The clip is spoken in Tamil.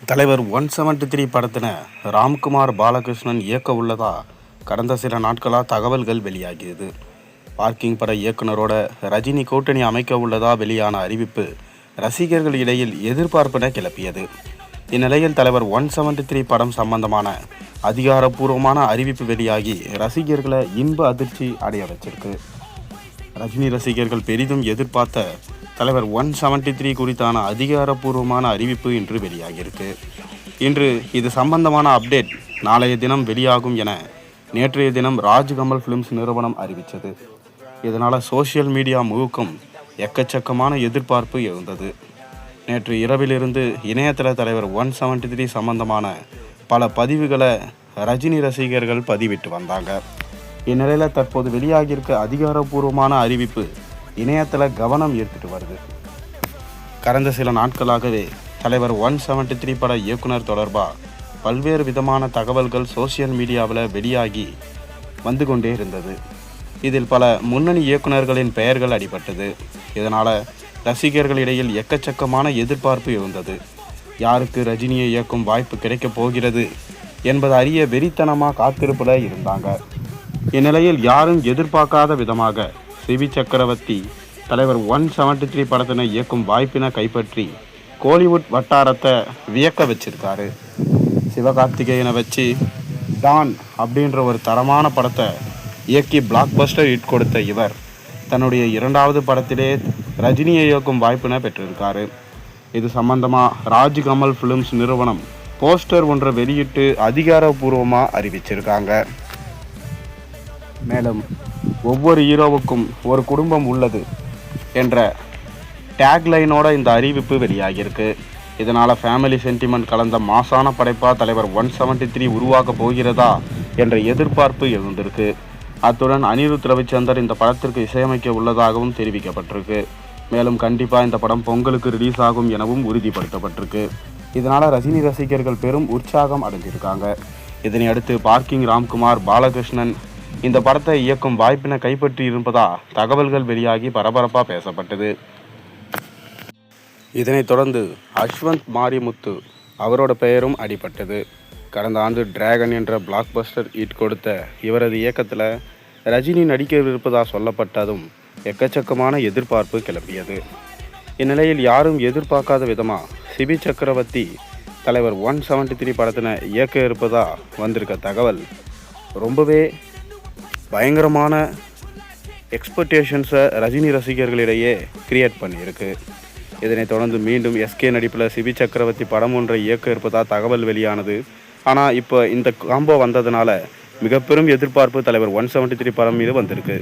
தலைவர் 173 படத்தின ராம்குமார் பாலகிருஷ்ணன் இயக்க உள்ளதா கடந்த சில நாட்களாக தகவல்கள் வெளியாகியது. பார்க்கிங் பட இயக்குனரோட ரஜினி கூட்டணி அமைக்க உள்ளதா வெளியான அறிவிப்பு ரசிகர்கள் இடையில் எதிர்பார்ப்பினை கிளப்பியது. இந்நிலையில் தலைவர் 173 படம் சம்பந்தமான அதிகாரப்பூர்வமான அறிவிப்பு வெளியாகி ரசிகர்களை இன்ப அதிர்ச்சி அடைய வச்சிருக்கு. ரஜினி ரசிகர்கள் பெரிதும் எதிர்பார்த்த தலைவர் 173 குறித்தான அதிகாரப்பூர்வமான அறிவிப்பு இன்று வெளியாகியிருக்கு. இன்று இது சம்பந்தமான அப்டேட் நாளைய தினம் வெளியாகும் என நேற்றைய தினம் ராஜ்கமல் ஃபிலிம்ஸ் நிறுவனம் அறிவித்தது. இதனால் சோஷியல் மீடியா முழுக்கும் எக்கச்சக்கமான எதிர்பார்ப்பு எழுந்தது. நேற்று இரவிலிருந்து இணையதள தலைவர் 173 சம்பந்தமான பல பதிவுகளை ரஜினி ரசிகர்கள் பதிவிட்டு வந்தாங்க. இந்நிலையில் தற்போது வெளியாகியிருக்க அதிகாரப்பூர்வமான அறிவிப்பு இணையத்தில் கவனம் ஈர்த்துட்டு வருது. கடந்த சில நாட்களாகவே தலைவர் 173 பட இயக்குனர் தொடர்பாக பல்வேறு விதமான தகவல்கள் சோசியல் மீடியாவில் வெளியாகி வந்து கொண்டே இருந்தது. இதில் பல முன்னணி இயக்குனர்களின் பெயர்கள் அடிபட்டது. இதனால் ரசிகர்களிடையில் எக்கச்சக்கமான எதிர்பார்ப்பு எழுந்தது. யாருக்கு ரஜினியை இயக்கும் வாய்ப்பு கிடைக்கப் போகிறது என்பது அறிய வெறித்தனமாக காத்திருப்பில் இருந்தாங்க. இந்நிலையில் யாரும் எதிர்பார்க்காத விதமாக சிபி சக்கரவர்த்தி தலைவர் 173 படத்தினை இயக்கும் வாய்ப்பினை கைப்பற்றி கோலிவுட் வட்டாரத்தை வியக்க வச்சிருக்காரு. சிவகார்த்திகேயனை வச்சு டான் அப்படின்ற ஒரு தரமான படத்தை இயக்கி பிளாக் பஸ்டர் ஹிட் கொடுத்த இவர் தன்னுடைய இரண்டாவது படத்திலே ரஜினியை இயக்கும் வாய்ப்பினை பெற்றிருக்காரு. இது சம்பந்தமாக ராஜ்கமல் ஃபிலிம்ஸ் நிறுவனம் போஸ்டர் ஒன்றை வெளியிட்டு அதிகாரப்பூர்வமாக அறிவிச்சிருக்காங்க. மேலும் ஒவ்வொரு ஹீரோவுக்கும் ஒரு குடும்பம் உள்ளது என்ற டேக்லைனோட இந்த அறிவிப்பு வெளியாகியிருக்கு. இதனால் ஃபேமிலி சென்டிமெண்ட் கலந்த மாசான படைப்பாக தலைவர் 173 உருவாக்க போகிறதா என்ற எதிர்பார்ப்பு எழுந்திருக்கு. அத்துடன் அனிருத் ரவிச்சந்தர் இந்த படத்திற்கு இசையமைக்க உள்ளதாகவும் தெரிவிக்கப்பட்டிருக்கு. மேலும் கண்டிப்பாக இந்த படம் பொங்கலுக்கு ரிலீஸ் ஆகும் எனவும் உறுதிப்படுத்தப்பட்டிருக்கு. இதனால் ரஜினி ரசிகர்கள் பெரும் உற்சாகம் அடைஞ்சிருக்காங்க. இதனை அடுத்து பார்க்கிங் ராம்குமார் பாலகிருஷ்ணன் இந்த படத்தை இயக்கும் வாய்ப்பினை கைப்பற்றி இருப்பதா தகவல்கள் வெளியாகி பரபரப்பாக பேசப்பட்டது. இதனைத் தொடர்ந்து அஸ்வந்த் மாரிமுத்து அவரோட பெயரும் அடிபட்டது. கடந்த ஆண்டு டிராகன் என்ற பிளாக் பஸ்டர் ஹிட் கொடுத்த இவரது இயக்கத்தில் ரஜினி நடிக்க இருப்பதா சொல்லப்பட்டதும் எக்கச்சக்கமான எதிர்பார்ப்பு கிளம்பியது. இந்நிலையில் யாரும் எதிர்பார்க்காத விதமாக சிபி சக்கரவர்த்தி தலைவர் 173 படத்தினை இயக்க இருப்பதா வந்திருக்க தகவல் ரொம்பவே பயங்கரமான எக்ஸ்பெக்டேஷன்ஸை ரஜினி ரசிகர்களிடையே கிரியேட் பண்ணியிருக்கு. இதனைத் தொடர்ந்து மீண்டும் எஸ்கே நடிப்பில் சிபி சக்கரவர்த்தி படம் ஒன்றை இயக்க இருப்பதாக தகவல் வெளியானது. ஆனால் இப்போ இந்த காம்போ வந்ததுனால மிக பெரும் எதிர்பார்ப்பு தலைவர் 173 படம் மீது வந்திருக்கு.